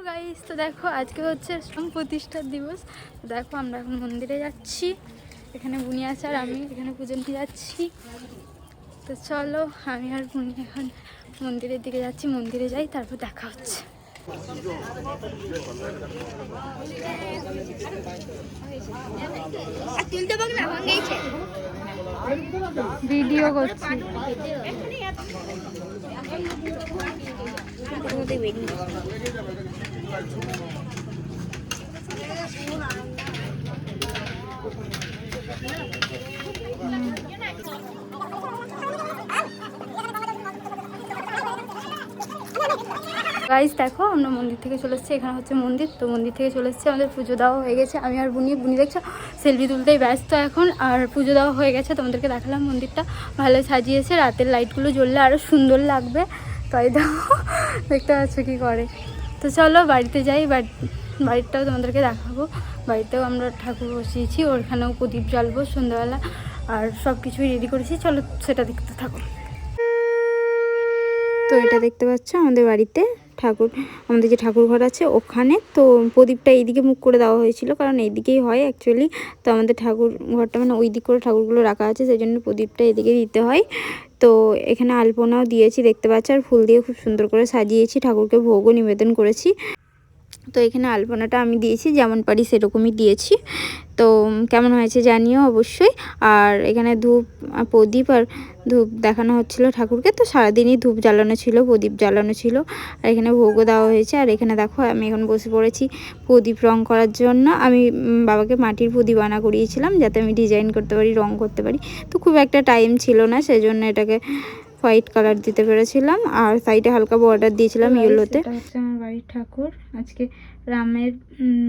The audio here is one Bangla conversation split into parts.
গাইস, তো দেখো আজকে হচ্ছে প্রতিষ্ঠার দিবস। তো দেখো আমরা এখন মন্দিরে যাচ্ছি, এখানে বুনি আছে আর আমি এখানে পুজো নিতে যাচ্ছি। তো চলো আমি আর বুনি এখন মন্দিরের দিকে যাচ্ছি, মন্দিরে যাই তারপর দেখা হচ্ছে। ভিডিও করছি। গাইস দেখো আমরা মন্দির থেকে চলে এসেছি, এখানে হচ্ছে মন্দির। তো মন্দির থেকে চলে এসেছি, আমাদের পুজো দেওয়া হয়ে গেছে। আমি আর বুনি দেখছো সেলফি তুলতেই ব্যস্ত এখন। আর পুজো দেওয়া হয়ে গেছে, তোমাদেরকে দেখালাম মন্দিরটা ভালো সাজিয়েছে, রাতের লাইটগুলো জ্বললে আরও সুন্দর লাগবে। তাই দেখো দেখতে পাচ্ছ কী করে। তো চলো বাড়িতে যাই, বাড়িটাও তোমাদেরকে দেখাবো। বাড়িতেও আমরা ঠাকুর বসিয়েছি, ওখানেও প্রদীপ জ্বালবো সন্ধ্যাবেলা, আর সব কিছুই রেডি করেছি। চলো সেটা দেখতে থাকো। তো এটা দেখতে পাচ্ছ আমাদের বাড়িতে ঠাকুর, আমাদের যে ঠাকুর ঘর আছে ওখানে। তো প্রদীপটা এইদিকে মুখ করে দেওয়া হয়েছিল, কারণ এইদিকেই হয় অ্যাকচুয়ালি। তো আমাদের ঠাকুর ঘরটা মানে ওই দিক করে ঠাকুরগুলো রাখা আছে, সেই জন্য প্রদীপটা এদিকে দিতে হয়। তো এখানে আলপনাও দিয়েছি দেখতে পাচ্ছ, আর ফুল দিয়ে খুব সুন্দর করে সাজিয়েছি, ঠাকুরকে ভোগও নিবেদন করেছি। তো এখানে আলপনাটা আমি দিয়েছি, যেমন পারি সেরকমই দিয়েছি। তো কেমন হয়েছে জানিও অবশ্যই। আর এখানে ধূপ প্রদীপ আর ধূপ দেখানো হচ্ছিল ঠাকুরকে। তো সারাদিনই ধূপ জ্বালানো ছিল, প্রদীপ জ্বালানো ছিল, আর এখানে ভোগও দেওয়া হয়েছে। আর এখানে দেখো আমি এখন বসে পড়েছি প্রদীপ রং করার জন্য। আমি বাবাকে মাটির প্রদীপ আনা করিয়েছিলাম, যাতে আমি ডিজাইন করতে পারি, রং করতে পারি। তো খুব একটা টাইম ছিল না, সেজন্য এটাকে হোয়াইট কালার দিতে পেরেছিলাম, আর সাইডে হালকা বর্ডার দিয়েছিলাম ইয়েলোতে। এটা হচ্ছে আমার বাড়ির ঠাকুর। আজকে রামের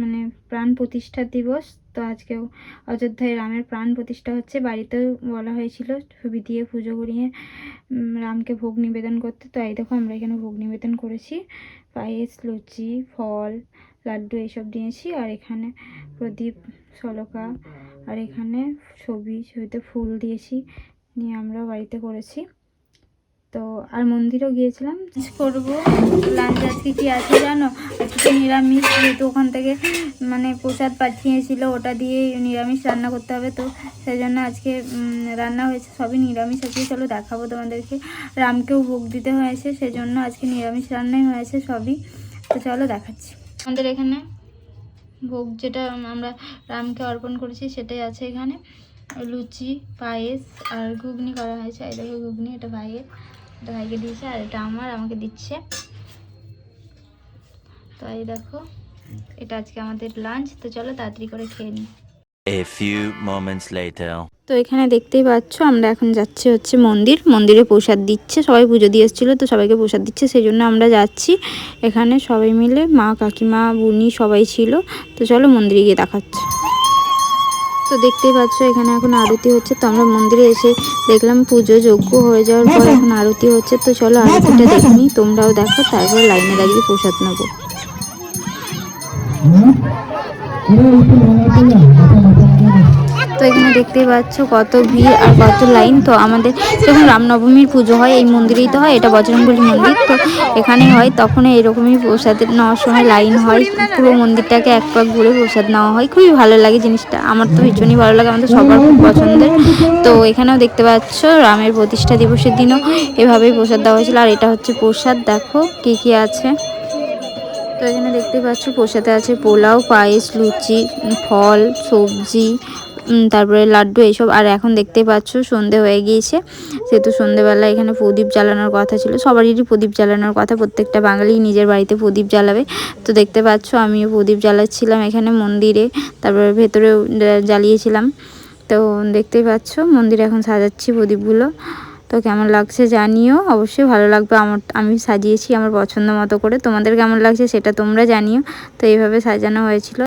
মানে প্রাণ প্রতিষ্ঠা দিবস। তো আজকেও অযোধ্যায় রামের প্রাণ প্রতিষ্ঠা হচ্ছে। বাড়িতেও বলা হয়েছিল ছবি দিয়ে পুজো করিয়ে রামকে ভোগ নিবেদন করতে। তো এই দেখো আমরা এখানে ভোগ নিবেদন করেছি, পায়েস, লুচি, ফল, লাড্ডু এইসব দিয়েছি। আর এখানে প্রদীপ, শলকা, আর এখানে ছবিতে ফুল দিয়েছি, নিয়ে আমরা বাড়িতে করেছি। তো আর মন্দিরেও গিয়েছিলাম করবো। লাঞ্চ আজকে কী আছে জানো? আজকে নিরামিষ, যেহেতু ওখান থেকে মানে প্রসাদ পাঠিয়েছিল, ওটা দিয়ে নিরামিষ রান্না করতে হবে। তো সেই জন্য আজকে রান্না হয়েছে সবই নিরামিষ আজকে। চলো দেখাবো তোমাদেরকে। রামকেও ভোগ দিতে হয়েছে, সেই জন্য আজকে নিরামিষ রান্নাই হয়েছে সবই। তো চলো দেখাচ্ছি। আমাদের এখানে ভোগ যেটা আমরা রামকে অর্পণ করেছি সেটাই আছে এখানে। লুচি, পায়েস আর ঘুগনি করা হয়েছে। এই দেখো ঘুগনি, এটা ভাইয়ের, এটা ভাইকে দিয়েছে, আর এটা আমাকে দিচ্ছে। তো এই দেখো এটা আজকে আমাদের লাঞ্চ। তো চলো তাড়াতাড়ি করে খেয়ে নিই। A few moments later. তো এখানে দেখতেই পাচ্ছ আমরা এখন যাচ্ছি হচ্ছে মন্দিরে প্রসাদ দিচ্ছে, সবাই পুজো দিয়ে এসেছিলো, তো সবাইকে প্রসাদ দিচ্ছে, সেই জন্য আমরা যাচ্ছি। এখানে সবাই মিলে মা, কাকিমা, বুনি সবাই ছিল। তো চলো মন্দিরে গিয়ে দেখাচ্ছি। তো দেখতেই পাচ্ছ এখানে এখন আরতি হচ্ছে। তো আমরা মন্দিরে এসে দেখলাম পুজো যজ্ঞ হয়ে যাওয়ার পর এখন আরতি হচ্ছে। তো চলো আরতিটা দেখে নিই, তোমরাও দেখো, তারপরে লাইনে দাঁড়িয়ে প্রসাদ নেবো। তো এখানে দেখতেই পাচ্ছ কত ভিড় আর কত লাইন। তো আমাদের যখন রামনবমীর পুজো হয় এই মন্দিরেই তো হয়, এটা বজরংবলী মন্দির, তো এখানে হয়। তখন এরকমই প্রসাদের নেওয়ার সময় লাইন হয়, পুরো মন্দিরটাকে এক পাক ঘুরে প্রসাদ নেওয়া হয়। খুবই ভালো লাগে জিনিসটা, আমার তো ভীষণই ভালো লাগে, আমাদের সবার খুব পছন্দের। তো এখানেও দেখতে পাচ্ছ রামের প্রতিষ্ঠা দিবসের দিনও এভাবেই প্রসাদ দেওয়া হয়েছিল। আর এটা হচ্ছে প্রসাদ, দেখো কী কী আছে। তো এখানে দেখতে পাচ্ছ প্রসাদে আছে পোলাও, পায়েস, লুচি, ফল, সবজি, তারপরে লাড্ডু এইসব। আর এখন দেখতে পাচ্ছ সন্ধে হয়ে গিয়েছে, সেহেতু সন্ধেবেলা এখানে প্রদীপ জ্বালানোর কথা ছিল, সবারই প্রদীপ জ্বালানোর কথা, প্রত্যেকটা বাঙালি নিজের বাড়িতে প্রদীপ জ্বালাবে। তো দেখতে পাচ্ছ আমিও প্রদীপ জ্বালাচ্ছিলাম এখানে মন্দিরে, তারপরে ভেতরেও জ্বালিয়েছিলাম। তো দেখতেই পাচ্ছ মন্দিরে এখন সাজাচ্ছি প্রদীপগুলো। তো কেমন লাগছে জানিও, অবশ্যই ভালো লাগবে। আমি সাজিয়েছি আমার পছন্দ মতো করে, তোমাদের কেমন লাগছে সেটা তোমরা জানিও। তো এইভাবে সাজানো হয়েছিল।